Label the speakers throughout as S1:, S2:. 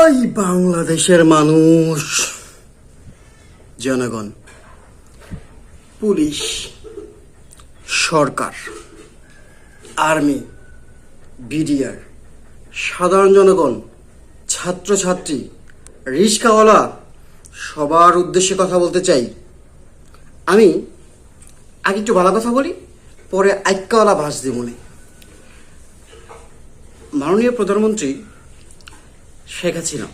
S1: এই বাংলাদেশের মানুষ, জনগণ, পুলিশ, সরকার, আর্মি, বিডিআর, সাধারণ জনগণ, ছাত্রছাত্রী, রিক্সাওয়ালা, সবার উদ্দেশ্যে কথা বলতে চাই। আমি আগে একটু ভালো কথা বলি, পরে আইক্কাওয়ালা ভাস দিই মনে। মাননীয় প্রধানমন্ত্রী শেখ হাসিনা,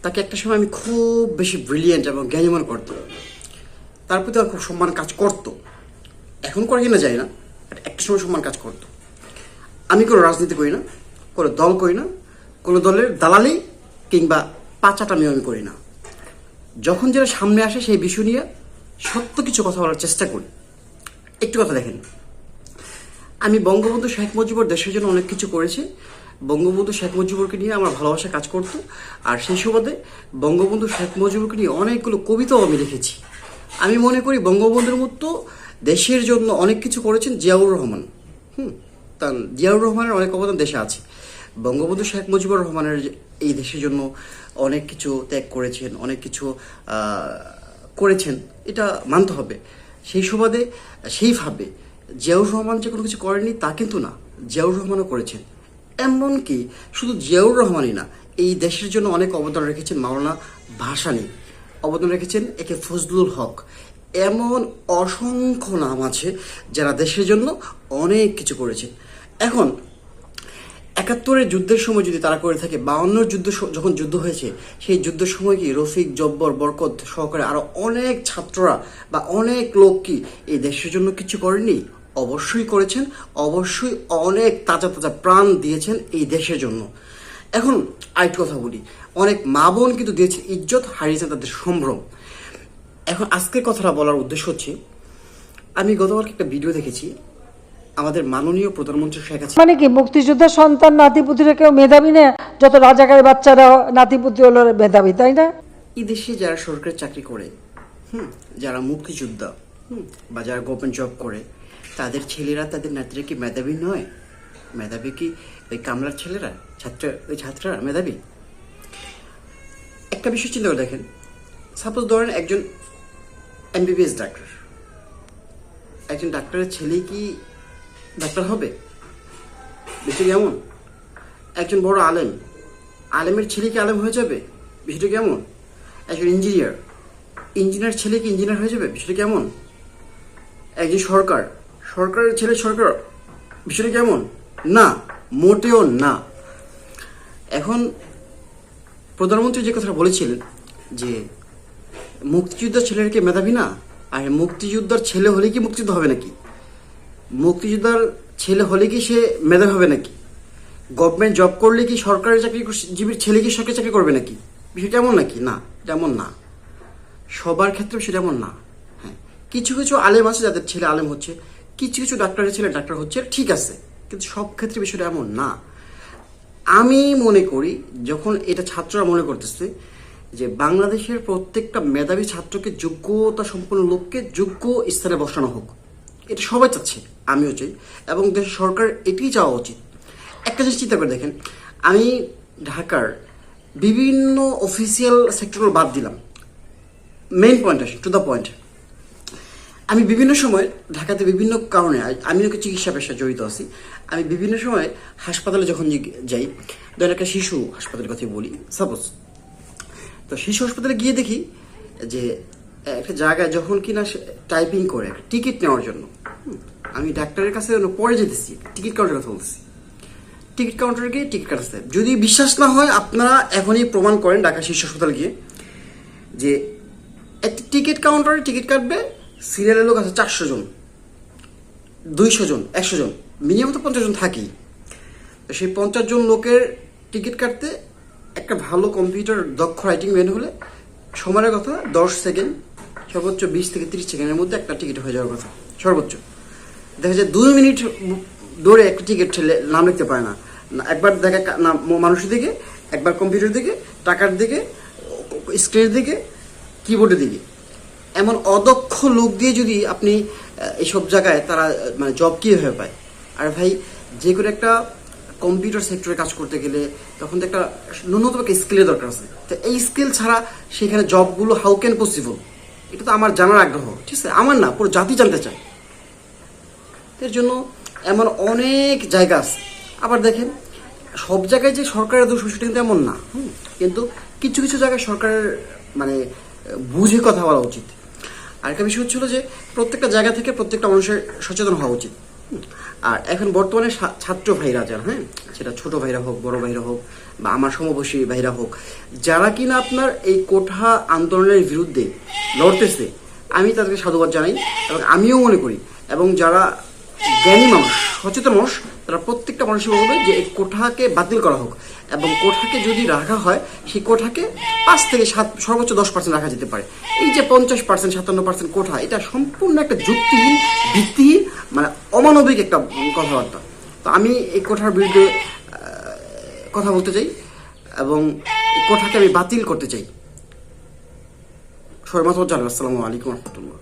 S1: তাকে একটা সময় আমি খুব বেশি ব্রিলিয়েন্ট এবং জ্ঞানী মনে করতাম। তার প্রতি আমার খুব সম্মান কাজ করতো। এখন করে কিনা যায় না, একটা সময় সম্মান কাজ করতো। আমি কোনো রাজনীতি করি না, কোনো দল করি না, কোনো দলের দালালি কিংবা পাচাটামিও আমি করি না। যখন যেটা সামনে আসে সেই বিষয় নিয়ে সত্য কিছু কথা বলার চেষ্টা করি। একটু কথা দেখেন, আমি বঙ্গবন্ধু শেখ মুজিবুর দেশের জন্য অনেক কিছু করেছি। বঙ্গবন্ধু শেখ মুজিবুরকে নিয়ে আমার ভালোবাসা কাজ করতো। আর সেই সুবাদে বঙ্গবন্ধু শেখ মুজিবুরকে নিয়ে অনেকগুলো কবিতাও আমি লিখেছি। আমি মনে করি বঙ্গবন্ধুর মতো দেশের জন্য অনেক কিছু করেছেন জিয়াউর রহমান। তা জিয়াউর রহমানের অনেক অবদান দেশে আছে। বঙ্গবন্ধু শেখ মুজিবুর রহমানের এই দেশের জন্য অনেক কিছু ত্যাগ করেছেন, অনেক কিছু করেছেন, এটা মানতে হবে। সেই সুবাদে সেইভাবে জিয়াউর রহমান যে কোনো কিছু করেননি তা কিন্তু না, জিয়াউর রহমানও করেছেন। এমনকি শুধু জিয়াউর রহমানই না, এই দেশের জন্য অনেক অবদান রেখেছেন মাওলানা ভাসানী, অবদান রেখেছেন একে ফজলুল হক। এমন অসংখ্য নাম আছে যারা দেশের জন্য অনেক কিছু করেছেন। এখন ৭১-এর যুদ্ধের সময় যদি তারা করে থাকে, ৫২-র যুদ্ধ যখন যুদ্ধ হয়েছে সেই যুদ্ধের সময় কি রফিক, জব্বর, বরকত সহকারে আরো অনেক ছাত্ররা বা অনেক লোক কি এই দেশের জন্য কিছু করেননি? অবশ্যই করেছেন। অবশ্যই অনেক তাজা তাজা প্রাণ দিয়েছেন এই দেশের জন্য। এখন আরেকটু কথা বলি, অনেক মা বোন কিন্তু দিয়েছেন ইজ্জত, হারিয়েছেন তাদের সম্ভ্রম। এখন আজকের কথাটা বলার উদ্দেশ্য হচ্ছে, আমি গতকালকে একটা ভিডিও দেখেছি, আমাদের মাননীয় প্রধানমন্ত্রী শেখ হাসিনা
S2: মানে কি মুক্তিযোদ্ধার সন্তান নাতিপুতিরা কেউ মেধাবী না? যত রাজাকারের বাচ্চারা নাতিপুতি হলো মেধাবী, তাই না?
S1: এই দেশে যারা সরকারি চাকরি করে, যারা মুক্তিযোদ্ধা, বা যারা গভর্নমেন্ট জব করে, তাদের ছেলেরা তাদের নাতিরা কি মেধাবী নয়? মেধাবী কি ওই কামলার ছেলেরা, ওই ছাত্ররা মেধাবী? একটা বিষয় চিন্তা করে দেখেন, সাপোজ ধরেন একজন এমবিবিএস ডাক্তার, একজন ডাক্তারের ছেলে কি ডাক্তার হবে? বিষয়টা কেমন? একজন বড় আলেমের ছেলে কি আলেম হয়ে যাবে? বিষয়টা কেমন? একজন ইঞ্জিনিয়ার ছেলে কি ইঞ্জিনিয়ার হয়ে যাবে? বিষয়টা কেমন? একজন সরকারের ছেলে সরকার, বিষয়টা কেমন? না, মোটেও না। এখন প্রধানমন্ত্রী যে কথাটা বলেছিলেন যে মুক্তিযোদ্ধার ছেলের কি মেধাবী না? আর মুক্তিযোদ্ধার ছেলে হলে কি মুক্তিযোদ্ধা হবে নাকি? মুক্তিযোদ্ধার ছেলে হলে কি সে মেধাবী হবে নাকি? গভর্নমেন্ট জব করলে কি সরকারি চাকরিজীবীর ছেলে কি সরকারি চাকরি করবে নাকি? বিষয়টা এমন নাকি? না, তেমন না। সবার ক্ষেত্রে সেটা এমন না। হ্যাঁ, কিছু কিছু আলেম আছে যাদের ছেলে আলেম হচ্ছে, কিছু কিছু ডাক্তারের ছেলে ডাক্তার হচ্ছে, ঠিক আছে, কিন্তু সব ক্ষেত্রে বিষয়টা এমন না। আমি মনে করি, যখন এটা ছাত্ররা মনে করতেছে যে বাংলাদেশের প্রত্যেকটা মেধাবী ছাত্রকে, যোগ্যতা সম্পন্ন লোককে যোগ্য স্থানে বসানো হোক, এটা সবাই চাচ্ছে, আমিও চাই, এবং দেশের সরকার এটাই চাওয়া উচিত। একটা জিনিস চিন্তা করে দেখেন, আমি ঢাকার বিভিন্ন অফিসিয়াল সেক্টর বাদ দিলাম, মেইন পয়েন্ট আসি, টু দ্য পয়েন্ট। আমি বিভিন্ন সময় ঢাকাতে বিভিন্ন কারণে, আমিও চিকিৎসা পেশায় জড়িত আছি, আমি বিভিন্ন সময় হাসপাতালে যখন যাই, ধরেন একটা শিশু হাসপাতালের কথাই বলি সাপোজ, তো শিশু হাসপাতালে গিয়ে দেখি যে একটা জায়গায় যখন কিনা টাইপিং করে টিকিট নেওয়ার জন্য, আমি ডাক্তারের কাছে পরে যেতেছি, টিকিট কাউন্টারের কথা বলতেছি, টিকিট কাউন্টারে গিয়ে টিকিট কাটছে। যদি বিশ্বাস না হয় আপনারা এখনই প্রমাণ করেন ঢাকা শিশু হাসপাতালে গিয়ে, যে একটা টিকিট কাউন্টারে টিকিট কাটবে, সিরিয়ালের লোক আছে 400 জন, 200 জন, 100 জন, মিনিমাম তো 50 জন থাকেই। তো সেই 50 জন লোকের টিকিট কাটতে একটা ভালো কম্পিউটার দক্ষ রাইটিং ম্যান হলে সময়ের কথা 10 সেকেন্ড, সর্বোচ্চ 20 থেকে 30 সেকেন্ডের মধ্যে একটা টিকিট হয়ে যাওয়ার কথা সর্বোচ্চ। দেখা যায় 2 মিনিট ধরে একটা টিকিট নাম লিখতে পারে না। একবার দেখে মানুষের দিকে, একবার কম্পিউটার দিকে, টাকার দিকে, স্ক্রিনের দিকে, কিবোর্ডের দিকে। এমন অদক্ষ লোক দিয়ে যদি আপনি এইসব জায়গায় তারা মানে জব কীভাবে পায়? আর ভাই, যে কোনো একটা কম্পিউটার সেক্টরে কাজ করতে গেলে তখন তো একটা ন্যূনতম একটা স্কিলের দরকার আছে। তো এই স্কিল ছাড়া সেখানে জবগুলো হাউ ক্যান পসিবল, এটা তো আমার জানার আগ্রহ, ঠিক আছে, আমার না, পুরো জাতি জানতে চায়। এর জন্য এমন অনেক জায়গা আছে। আবার দেখেন, সব জায়গায় যে সরকারের দোষ সেটা কিন্তু এমন না, কিন্তু কিছু কিছু জায়গায় সরকারের মানে বুঝে কথা বলা উচিত। আরেকটা বিষয় হচ্ছিল যে প্রত্যেকটা জায়গা থেকে প্রত্যেকটা মানুষের সচেতন হওয়া উচিত। আর এখন বর্তমানে ছাত্র ভাইরা যারা, সেটা ছোট ভাইরা হোক, বড় ভাইরা হোক, বা আমার সমবয়সী ভাইরা হোক, যারা কিনা আপনার এই কোঠা আন্দোলনের বিরুদ্ধে লড়তেছে, আমি তাদেরকে সাধুবাদ জানাই এবং আমিও মনে করি, এবং যারা জ্ঞানী মানুষ, সচেতন মানুষ, তারা প্রত্যেকটা মানুষই বলবে যে এই কোঠাকে বাতিল করা হোক, এবং কোঠাকে যদি রাখা হয় সেই কোঠাকে 5 থেকে 7 সর্বোচ্চ 10% রাখা যেতে পারে। এই যে 50%, 57% কোঠা, এটা সম্পূর্ণ একটা যুক্তিহীন, ভিত্তিহীন, মানে অমানবিক একটা কথাবার্তা। তো আমি এই কোঠার বিরুদ্ধে কথা বলতে চাই এবং এই কোঠাকে আমি বাতিল করতে চাই। সবাই মতামত জানাবেন। আসসালামু আলাইকুম রহমতুল্লাহ।